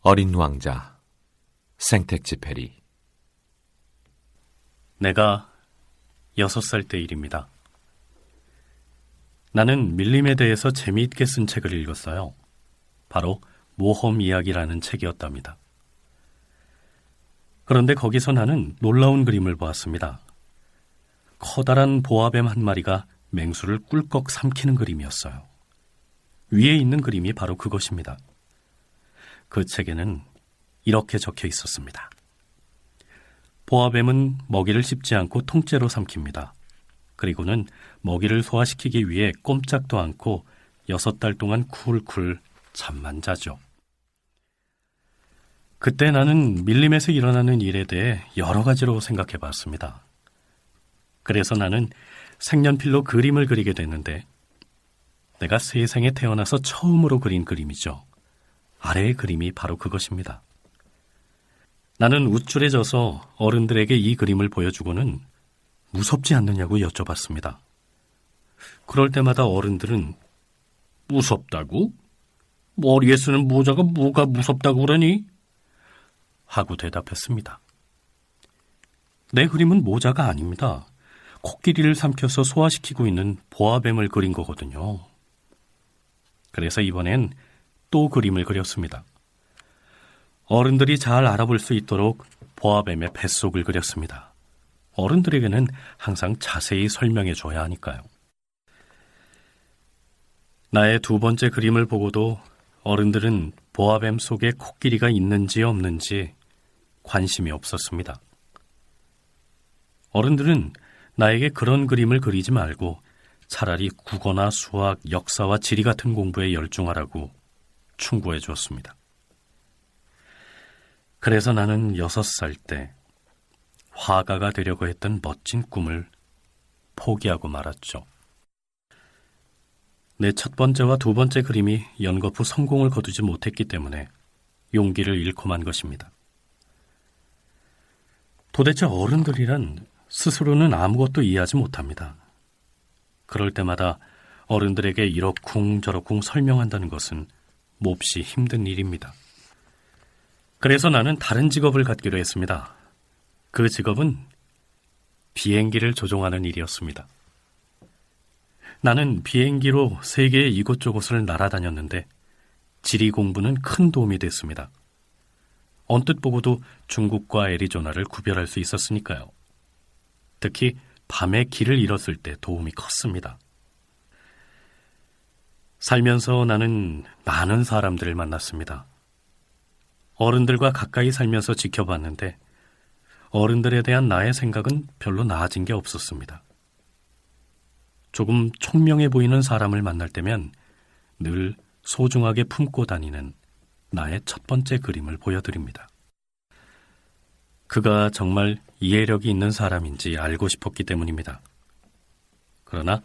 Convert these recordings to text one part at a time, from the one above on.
어린 왕자 생텍쥐페리. 내가 6살 때 일입니다. 나는 밀림에 대해서 재미있게 쓴 책을 읽었어요. 바로 모험 이야기라는 책이었답니다. 그런데 거기서 나는 놀라운 그림을 보았습니다. 커다란 보아뱀 한 마리가 맹수를 꿀꺽 삼키는 그림이었어요. 위에 있는 그림이 바로 그것입니다. 그 책에는 이렇게 적혀 있었습니다. 보아뱀은 먹이를 씹지 않고 통째로 삼킵니다. 그리고는 먹이를 소화시키기 위해 꼼짝도 않고 6달 동안 쿨쿨 잠만 자죠. 그때 나는 밀림에서 일어나는 일에 대해 여러 가지로 생각해 봤습니다. 그래서 나는 색연필로 그림을 그리게 됐는데, 내가 세상에 태어나서 처음으로 그린 그림이죠. 아래의 그림이 바로 그것입니다. 나는 우쭐에 져서 어른들에게 이 그림을 보여주고는 무섭지 않느냐고 여쭤봤습니다. 그럴 때마다 어른들은 무섭다고? 머리에 쓰는 모자가 뭐가 무섭다고 그러니? 하고 대답했습니다. 내 그림은 모자가 아닙니다. 코끼리를 삼켜서 소화시키고 있는 보아뱀을 그린 거거든요. 그래서 이번엔 또 그림을 그렸습니다. 어른들이 잘 알아볼 수 있도록 보아뱀의 뱃속을 그렸습니다. 어른들에게는 항상 자세히 설명해 줘야 하니까요. 나의 두 번째 그림을 보고도 어른들은 보아뱀 속에 코끼리가 있는지 없는지 관심이 없었습니다. 어른들은 나에게 그런 그림을 그리지 말고 차라리 국어나 수학, 역사와 지리 같은 공부에 열중하라고 충고해 주었습니다. 그래서 나는 6살 때 화가가 되려고 했던 멋진 꿈을 포기하고 말았죠. 내 첫 번째와 두 번째 그림이 연거푸 성공을 거두지 못했기 때문에 용기를 잃고 만 것입니다. 도대체 어른들이란 스스로는 아무것도 이해하지 못합니다. 그럴 때마다 어른들에게 이러쿵저러쿵 설명한다는 것은 몹시 힘든 일입니다. 그래서 나는 다른 직업을 갖기로 했습니다. 그 직업은 비행기를 조종하는 일이었습니다. 나는 비행기로 세계의 이곳저곳을 날아다녔는데 지리 공부는 큰 도움이 됐습니다. 언뜻 보고도 중국과 애리조나를 구별할 수 있었으니까요. 특히 밤에 길을 잃었을 때 도움이 컸습니다. 살면서 나는 많은 사람들을 만났습니다. 어른들과 가까이 살면서 지켜봤는데 어른들에 대한 나의 생각은 별로 나아진 게 없었습니다. 조금 총명해 보이는 사람을 만날 때면 늘 소중하게 품고 다니는 나의 첫 번째 그림을 보여드립니다. 그가 정말 이해력이 있는 사람인지 알고 싶었기 때문입니다. 그러나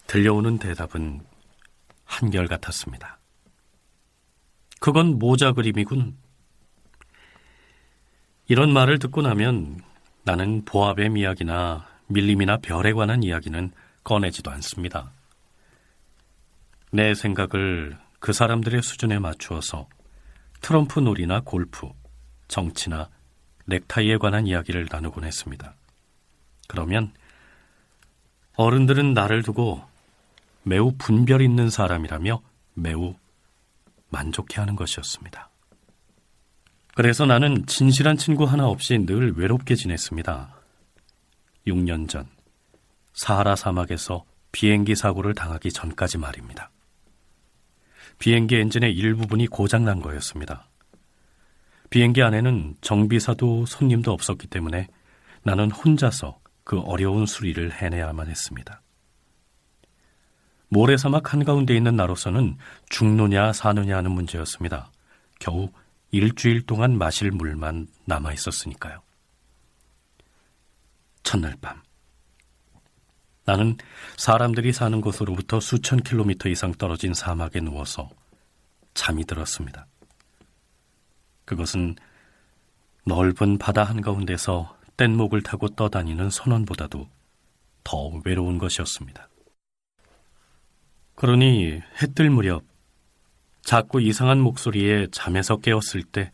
들려오는 대답은 한결같았습니다. 그건 모자 그림이군. 이런 말을 듣고 나면 나는 보아뱀 이야기나 밀림이나 별에 관한 이야기는 꺼내지도 않습니다. 내 생각을 그 사람들의 수준에 맞추어서 트럼프 놀이나 골프, 정치나 넥타이에 관한 이야기를 나누곤 했습니다. 그러면 어른들은 나를 두고 매우 분별 있는 사람이라며 매우 만족해하는 것이었습니다. 그래서 나는 진실한 친구 하나 없이 늘 외롭게 지냈습니다. 6년 전 사하라 사막에서 비행기 사고를 당하기 전까지 말입니다. 비행기 엔진의 일부분이 고장난 거였습니다. 비행기 안에는 정비사도 손님도 없었기 때문에 나는 혼자서 그 어려운 수리를 해내야만 했습니다. 모래사막 한가운데 있는 나로서는 죽느냐 사느냐 하는 문제였습니다. 겨우 일주일 동안 마실 물만 남아있었으니까요. 첫날 밤, 나는 사람들이 사는 곳으로부터 수천 킬로미터 이상 떨어진 사막에 누워서 잠이 들었습니다. 그것은 넓은 바다 한가운데서 뗏목을 타고 떠다니는 선원보다도 더 외로운 것이었습니다. 그러니 해뜰 무렵 작고 이상한 목소리에 잠에서 깨었을 때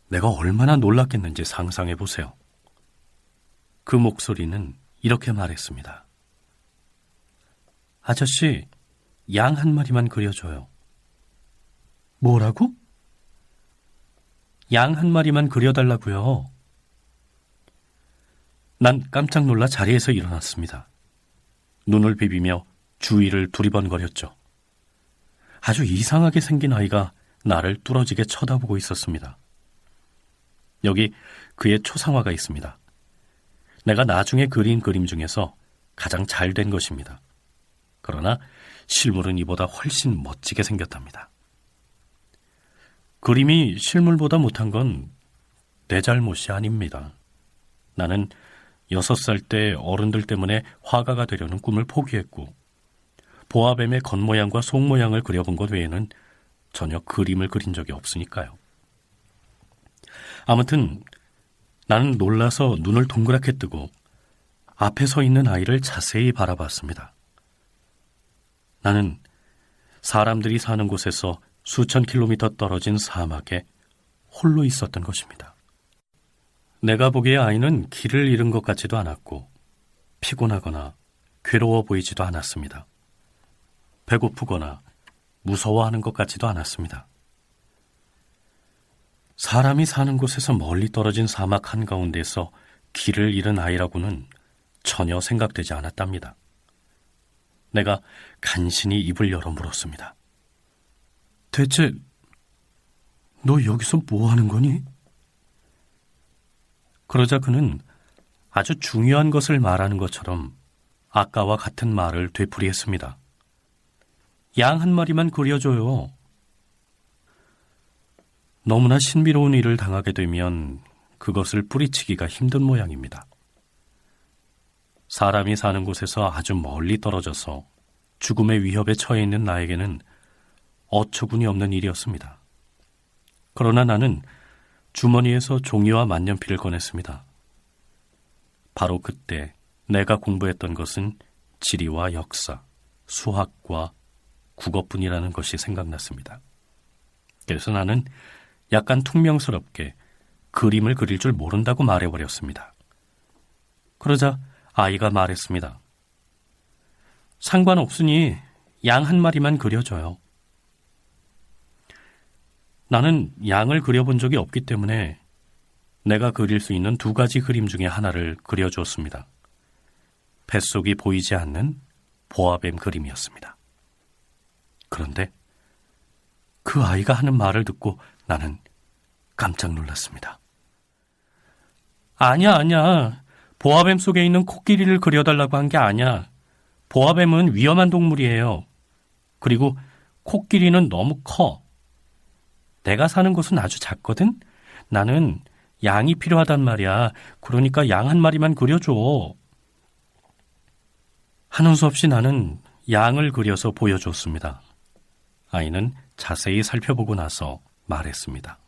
내가 얼마나 놀랐겠는지 상상해 보세요. 그 목소리는 이렇게 말했습니다. 아저씨, 양 한 마리만 그려줘요. 뭐라고? 양 한 마리만 그려달라고요. 난 깜짝 놀라 자리에서 일어났습니다. 눈을 비비며 주위를 두리번거렸죠. 아주 이상하게 생긴 아이가 나를 뚫어지게 쳐다보고 있었습니다. 여기 그의 초상화가 있습니다. 내가 나중에 그린 그림 중에서 가장 잘 된 것입니다. 그러나 실물은 이보다 훨씬 멋지게 생겼답니다. 그림이 실물보다 못한 건 내 잘못이 아닙니다. 나는 6살 때 어른들 때문에 화가가 되려는 꿈을 포기했고 보아뱀의 겉모양과 속모양을 그려본 것 외에는 전혀 그림을 그린 적이 없으니까요. 아무튼 나는 놀라서 눈을 동그랗게 뜨고 앞에 서 있는 아이를 자세히 바라봤습니다. 나는 사람들이 사는 곳에서 수천 킬로미터 떨어진 사막에 홀로 있었던 것입니다. 내가 보기에 아이는 길을 잃은 것 같지도 않았고 피곤하거나 괴로워 보이지도 않았습니다. 배고프거나 무서워하는 것 같지도 않았습니다. 사람이 사는 곳에서 멀리 떨어진 사막 한가운데서 길을 잃은 아이라고는 전혀 생각되지 않았답니다. 내가 간신히 입을 열어 물었습니다. 대체 너 여기서 뭐 하는 거니? 그러자 그는 아주 중요한 것을 말하는 것처럼 아까와 같은 말을 되풀이했습니다. 양 한 마리만 그려줘요. 너무나 신비로운 일을 당하게 되면 그것을 뿌리치기가 힘든 모양입니다. 사람이 사는 곳에서 아주 멀리 떨어져서 죽음의 위협에 처해 있는 나에게는 어처구니 없는 일이었습니다. 그러나 나는 주머니에서 종이와 만년필을 꺼냈습니다. 바로 그때 내가 공부했던 것은 지리와 역사, 수학과 국어뿐이라는 것이 생각났습니다. 그래서 나는 약간 퉁명스럽게 그림을 그릴 줄 모른다고 말해버렸습니다. 그러자 아이가 말했습니다. 상관없으니 양 한 마리만 그려줘요. 나는 양을 그려본 적이 없기 때문에 내가 그릴 수 있는 2가지 그림 중에 하나를 그려주었습니다. 뱃속이 보이지 않는 보아뱀 그림이었습니다. 그런데 그 아이가 하는 말을 듣고 나는 깜짝 놀랐습니다. 아니야. 보아뱀 속에 있는 코끼리를 그려달라고 한 게 아니야. 보아뱀은 위험한 동물이에요. 그리고 코끼리는 너무 커. 내가 사는 곳은 아주 작거든? 나는 양이 필요하단 말이야. 그러니까 양 한 마리만 그려줘. 하는 수 없이 나는 양을 그려서 보여줬습니다. 아이는 자세히 살펴보고 나서 말했습니다.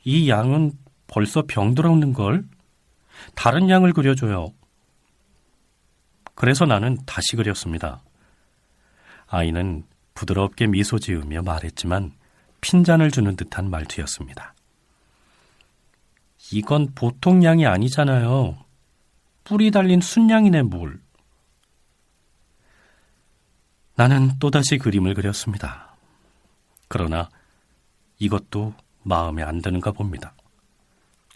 이 양은 벌써 병들었는걸? 다른 양을 그려줘요. 그래서 나는 다시 그렸습니다. 아이는 부드럽게 미소 지으며 말했지만 핀잔을 주는 듯한 말투였습니다. 이건 보통 양이 아니잖아요. 뿔이 달린 순양이네 뭘. 나는 또다시 그림을 그렸습니다. 그러나 이것도 마음에 안 드는가 봅니다.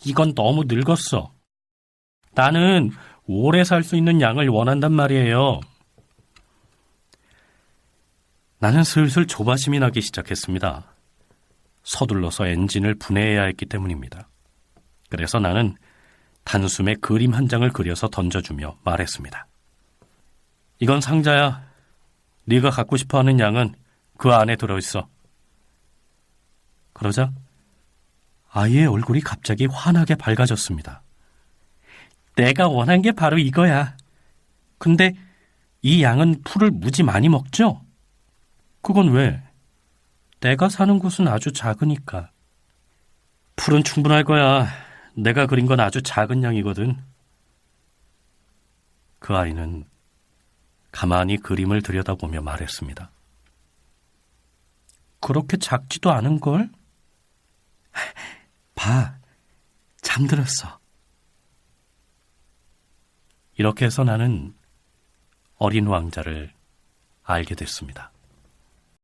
이건 너무 늙었어. 나는 오래 살 수 있는 양을 원한단 말이에요. 나는 슬슬 조바심이 나기 시작했습니다. 서둘러서 엔진을 분해해야 했기 때문입니다. 그래서 나는 단숨에 그림 한 장을 그려서 던져주며 말했습니다. 이건 상자야. 네가 갖고 싶어하는 양은 그 안에 들어있어. 그러자 아이의 얼굴이 갑자기 환하게 밝아졌습니다. 내가 원한 게 바로 이거야. 근데 이 양은 풀을 무지 많이 먹죠? 그건 왜? 내가 사는 곳은 아주 작으니까. 풀은 충분할 거야. 내가 그린 건 아주 작은 양이거든. 그 아이는 가만히 그림을 들여다보며 말했습니다. 그렇게 작지도 않은걸? 봐, 잠들었어. 이렇게 해서 나는 어린 왕자를 알게 됐습니다.